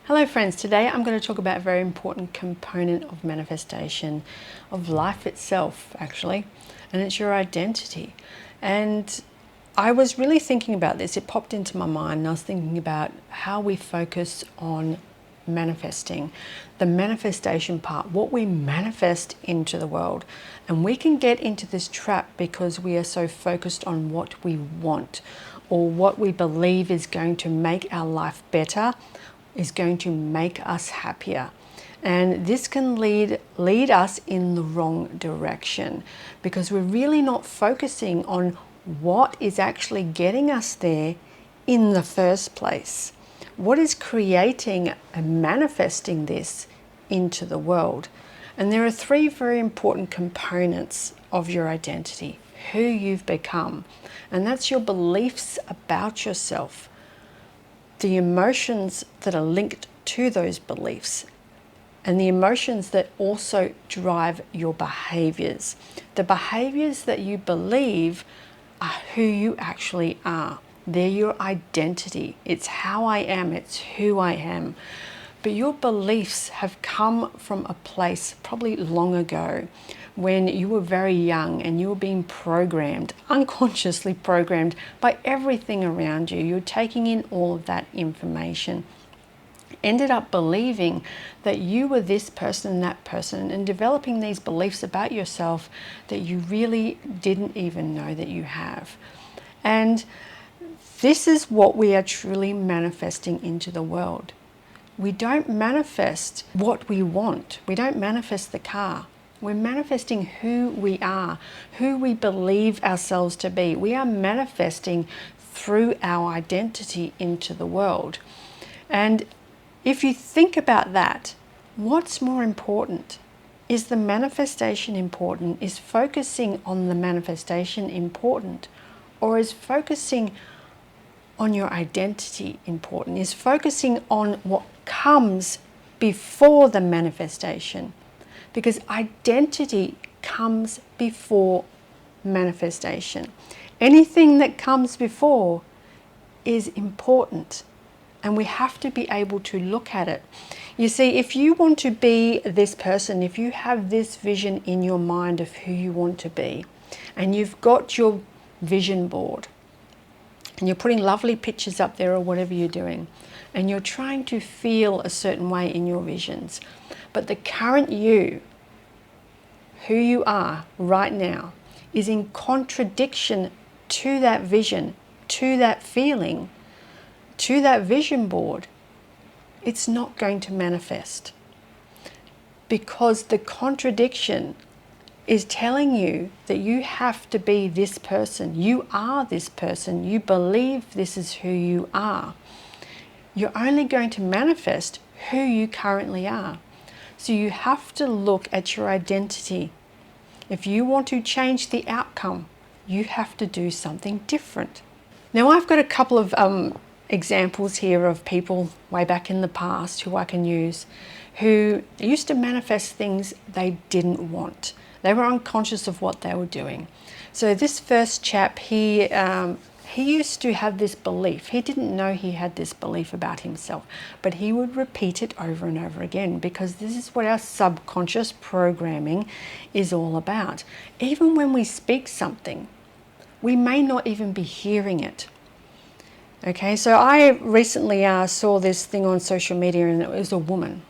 Hello friends, today I'm going to talk about a very important component of manifestation, of life itself actually, and it's your identity. And I was really thinking about this, it popped into my mind, and I was thinking about how we focus on manifesting, the manifestation part, what we manifest into the world. And we can get into this trap because we are so focused on what we want or what we believe is going to make our life better, is going to make us happier. And this can lead us in the wrong direction because we're really not focusing on what is actually getting us there in the first place. What is creating and manifesting this into the world? And there are three very important components of your identity, who you've become. And that's your beliefs about yourself, the emotions that are linked to those beliefs, and the emotions that also drive your behaviors. The behaviors that you believe are who you actually are. They're your identity. It's how I am, it's who I am. But your beliefs have come from a place probably long ago when you were very young and you were being programmed, unconsciously programmed by everything around you. You're taking in all of that information. Ended up believing that you were this person and that person and developing these beliefs about yourself that you really didn't even know that you have. And this is what we are truly manifesting into the world. We don't manifest what we want. We don't manifest the car. We're manifesting who we are, who we believe ourselves to be. We are manifesting through our identity into the world. And if you think about that, what's more important? Is the manifestation important? Is focusing on the manifestation important? Or is focusing on your identity important? Is focusing on what comes before the manifestation? Because identity comes before manifestation. Anything that comes before is important, and we have to be able to look at it. You see, if you want to be this person, if you have this vision in your mind of who you want to be, and you've got your vision board, and you're putting lovely pictures up there or whatever you're doing, and you're trying to feel a certain way in your visions, but the current you, who you are right now, is in contradiction to that vision, to that feeling, to that vision board, it's not going to manifest. Because the contradiction is telling you that you have to be this person. You are this person. You believe this is who you are. You're only going to manifest who you currently are. So you have to look at your identity. If you want to change the outcome, you have to do something different. Now I've got a couple of examples here of people way back in the past who I can use, who used to manifest things they didn't want. They were unconscious of what they were doing. So this first chap, he used to have this belief. He didn't know he had this belief about himself, but he would repeat it over and over again because this is what our subconscious programming is all about. Even when we speak something, we may not even be hearing it. Okay, so I recently saw this thing on social media, and it was a woman.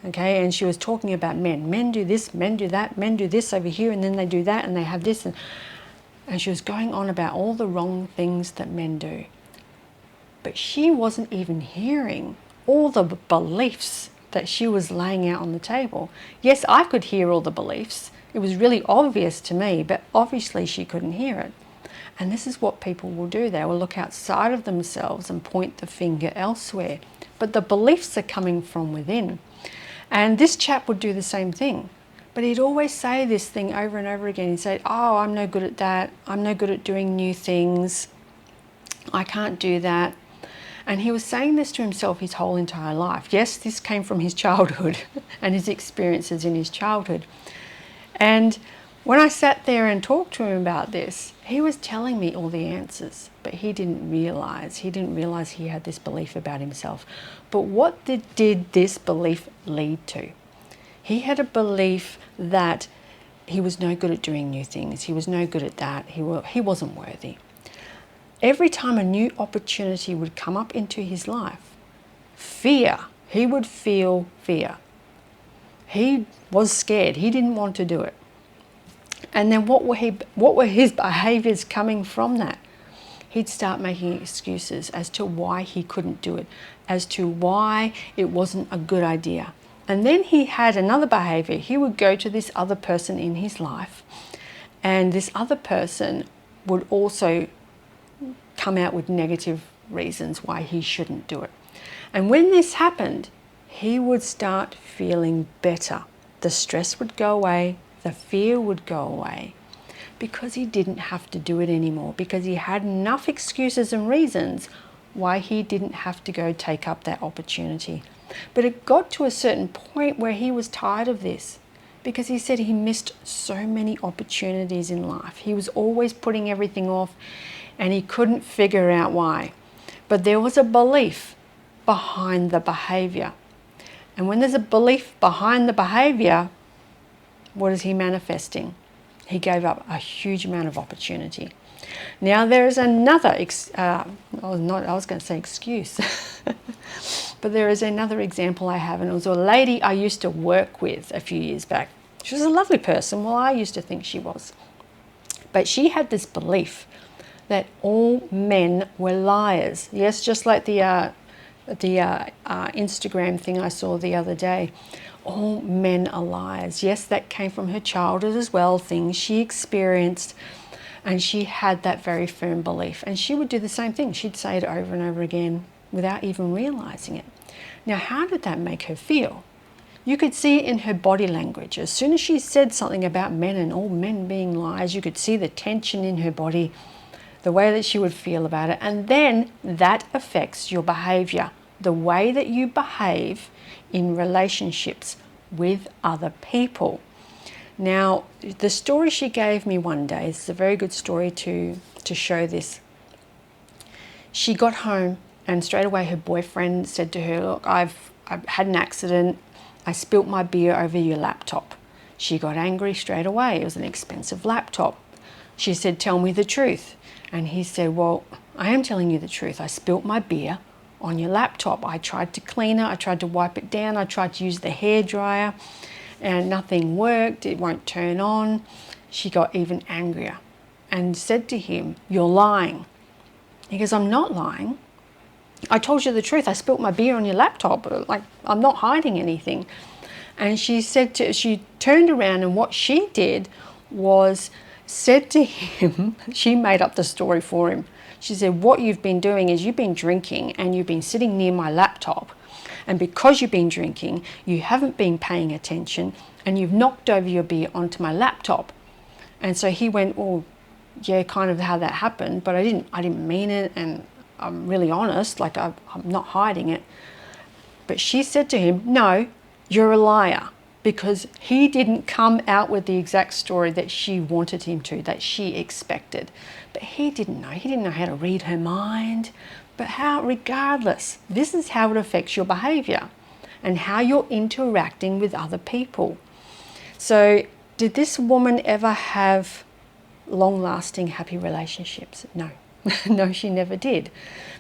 Okay, and she was talking about men. Men do this, men do that, men do this over here, and then they do that, and they have this. And she was going on about all the wrong things that men do. But she wasn't even hearing all the beliefs that she was laying out on the table. Yes, I could hear all the beliefs. It was really obvious to me, but obviously she couldn't hear it. And this is what people will do. They will look outside of themselves and point the finger elsewhere. But the beliefs are coming from within. And this chap would do the same thing. But he'd always say this thing over and over again. He'd say, oh, I'm no good at that. I'm no good at doing new things. I can't do that. And he was saying this to himself his whole entire life. Yes, this came from his childhood and his experiences in his childhood. And when I sat there and talked to him about this, he was telling me all the answers. but he didn't realize. He didn't realize he had this belief about himself. But what did this belief lead to? He had a belief that he was no good at doing new things. He was no good at that. He wasn't worthy. Every time a new opportunity would come up into his life, he would feel fear. He was scared. He didn't want to do it. And then what were his behaviors coming from that? He'd start making excuses as to why he couldn't do it, as to why it wasn't a good idea. And then he had another behavior. He would go to this other person in his life, and this other person would also come out with negative reasons why he shouldn't do it. And when this happened, he would start feeling better. The stress would go away, the fear would go away, because he didn't have to do it anymore, because he had enough excuses and reasons why he didn't have to go take up that opportunity. But it got to a certain point where he was tired of this, because he said he missed so many opportunities in life. He was always putting everything off, and he couldn't figure out why. But there was a belief behind the behavior. And when there's a belief behind the behavior, what is he manifesting? He gave up a huge amount of opportunity. Now there is another, I was going to say excuse, but there is another example I have, and it was a lady I used to work with a few years back. She was a lovely person. Well, I used to think she was. But she had this belief that all men were liars. Yes, just like the Instagram thing I saw the other day. All men are liars. Yes, that came from her childhood as well, things she experienced, and she had that very firm belief. And she would do the same thing. She'd say it over and over again without even realizing it. Now, how did that make her feel? You could see it in her body language. As soon as she said something about men and all men being liars, you could see the tension in her body, the way that she would feel about it. And then that affects your behavior, the way that you behave in relationships with other people. Now, the story she gave me one day, this is a very good story to show this. She got home and straight away her boyfriend said to her, look, I've had an accident. I spilt my beer over your laptop. She got angry straight away. It was an expensive laptop. She said, tell me the truth. And he said, well, I am telling you the truth. I spilt my beer on your laptop. I tried to clean it. I tried to wipe it down. I tried to use the hairdryer and nothing worked. It won't turn on. She got even angrier and said to him, you're lying. He goes, I'm not lying. I told you the truth. I spilt my beer on your laptop. Like, I'm not hiding anything. And she turned around, and what she did was said to him, she made up the story for him. She said, what you've been doing is you've been drinking and you've been sitting near my laptop. And because you've been drinking, you haven't been paying attention and you've knocked over your beer onto my laptop. And so he went, well, yeah, kind of how that happened, but I didn't mean it, and I'm really honest, like I'm not hiding it. But she said to him, no, you're a liar, because he didn't come out with the exact story that she wanted him to, that she expected. But he didn't know. He didn't know how to read her mind. But regardless, this is how it affects your behavior and how you're interacting with other people. So did this woman ever have long-lasting, happy relationships? No. No, she never did,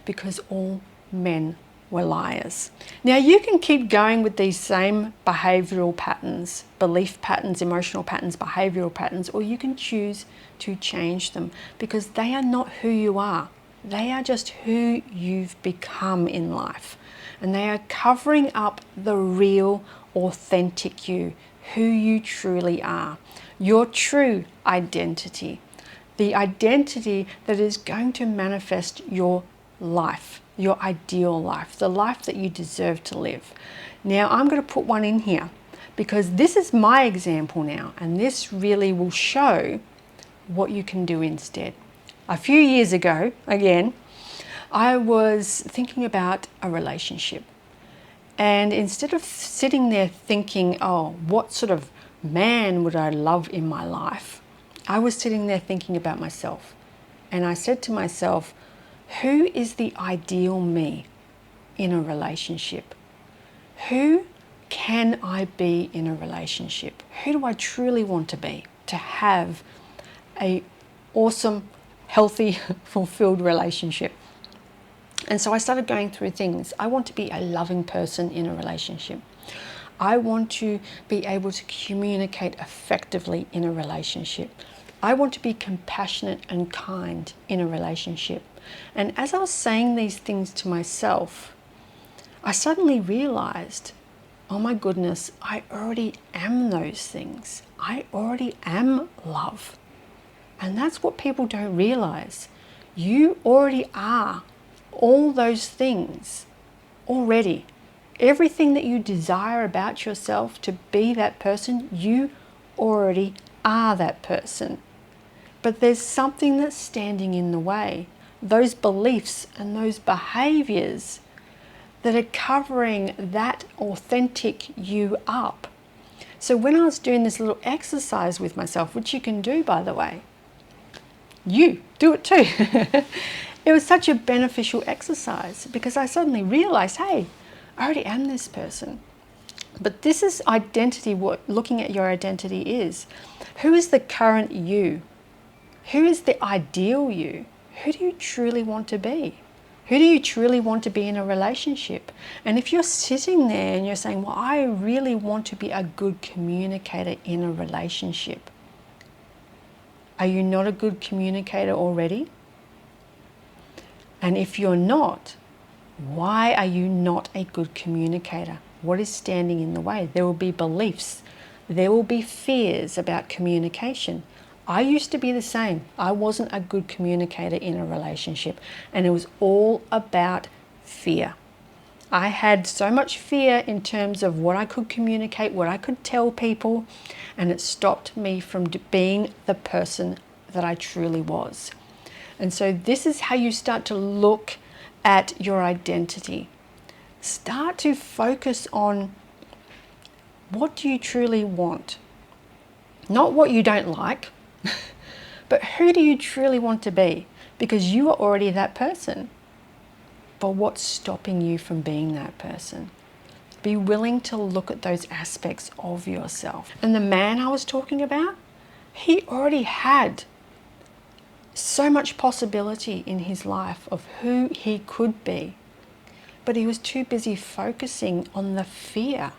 because all men were liars. Now, you can keep going with these same behavioral patterns, belief patterns, emotional patterns, behavioral patterns, or you can choose to change them, because they are not who you are. They are just who you've become in life. And they are covering up the real, authentic you, who you truly are, your true identity, the identity that is going to manifest your life, your ideal life, the life that you deserve to live. Now, I'm going to put one in here because this is my example now, and this really will show what you can do instead. A few years ago, again, I was thinking about a relationship. And instead of sitting there thinking, oh, what sort of man would I love in my life? I was sitting there thinking about myself. And I said to myself, Who is the ideal me in a relationship? Who can I be in a relationship? Who do I truly want to be to have a awesome, healthy, fulfilled relationship? And so I started going through things. I want to be a loving person in a relationship. I want to be able to communicate effectively in a relationship. I want to be compassionate and kind in a relationship. And as I was saying these things to myself, I suddenly realized, oh my goodness, I already am those things. I already am love. And that's what people don't realize. You already are all those things already. Everything that you desire about yourself to be that person, you already are that person. But there's something that's standing in the way. Those beliefs and those behaviors that are covering that authentic you up. So when I was doing this little exercise with myself, which you can do, by the way, you do it too. It was such a beneficial exercise because I suddenly realized, hey, I already am this person. But this is identity, what looking at your identity is. Who is the current you? Who is the ideal you? Who do you truly want to be? Who do you truly want to be in a relationship? And if you're sitting there and you're saying, well, I really want to be a good communicator in a relationship. Are you not a good communicator already? And if you're not, why are you not a good communicator? What is standing in the way? There will be beliefs. There will be fears about communication. I used to be the same. I wasn't a good communicator in a relationship, and it was all about fear. I had so much fear in terms of what I could communicate, what I could tell people, and it stopped me from being the person that I truly was. And so this is how you start to look at your identity. Start to focus on what do you truly want? Not what you don't like, but who do you truly want to be? Because you are already that person. But what's stopping you from being that person? Be willing to look at those aspects of yourself. And the man I was talking about, he already had so much possibility in his life of who he could be. But he was too busy focusing on the fear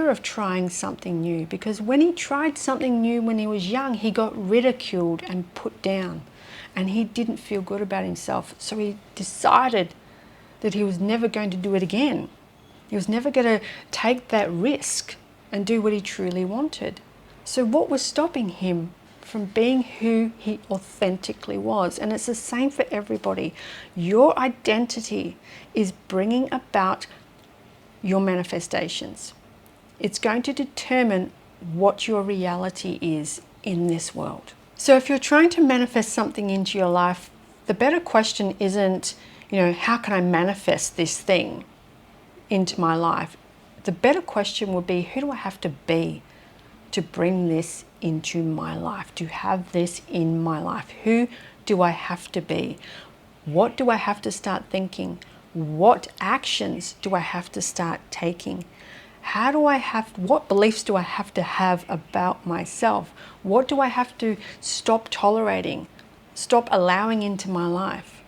of trying something new. Because when he tried something new when he was young, he got ridiculed and put down. And he didn't feel good about himself. So he decided that he was never going to do it again. He was never going to take that risk and do what he truly wanted. So what was stopping him from being who he authentically was? And it's the same for everybody. Your identity is bringing about your manifestations. It's going to determine what your reality is in this world. So if you're trying to manifest something into your life, the better question isn't, how can I manifest this thing into my life? The better question would be, who do I have to be to bring this into my life, to have this in my life? Who do I have to be? What do I have to start thinking? What actions do I have to start taking? What beliefs do I have to have about myself? What do I have to stop tolerating, stop allowing into my life?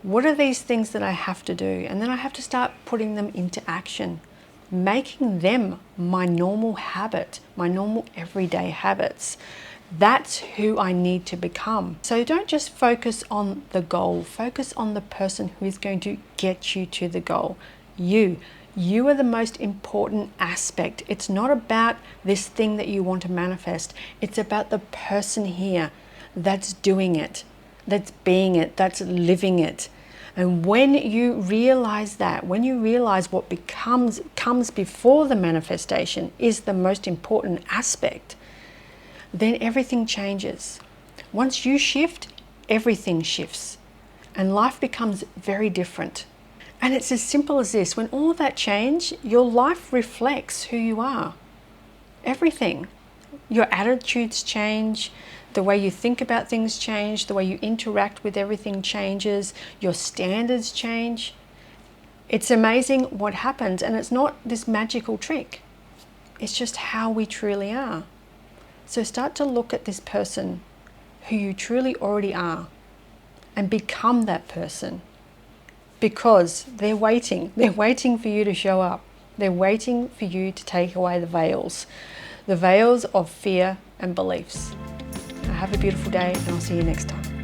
What are these things that I have to do? And then I have to start putting them into action, making them my normal habit, my normal everyday habits. That's who I need to become. So don't just focus on the goal, focus on the person who is going to get you to the goal. You are the most important aspect. It's not about this thing that you want to manifest. It's about the person here that's doing it, that's being it, that's living it. And when you realize that, when you realize what comes before the manifestation is the most important aspect, then everything changes. Once you shift, everything shifts. And life becomes very different. And it's as simple as this. When all that change, your life reflects who you are. Everything. Your attitudes change. The way you think about things change, the way you interact with everything changes, your standards change. It's amazing what happens, and it's not this magical trick. It's just how we truly are. So start to look at this person who you truly already are and become that person, because they're waiting. They're waiting for you to show up. They're waiting for you to take away the veils of fear and beliefs. Have a beautiful day, and I'll see you next time.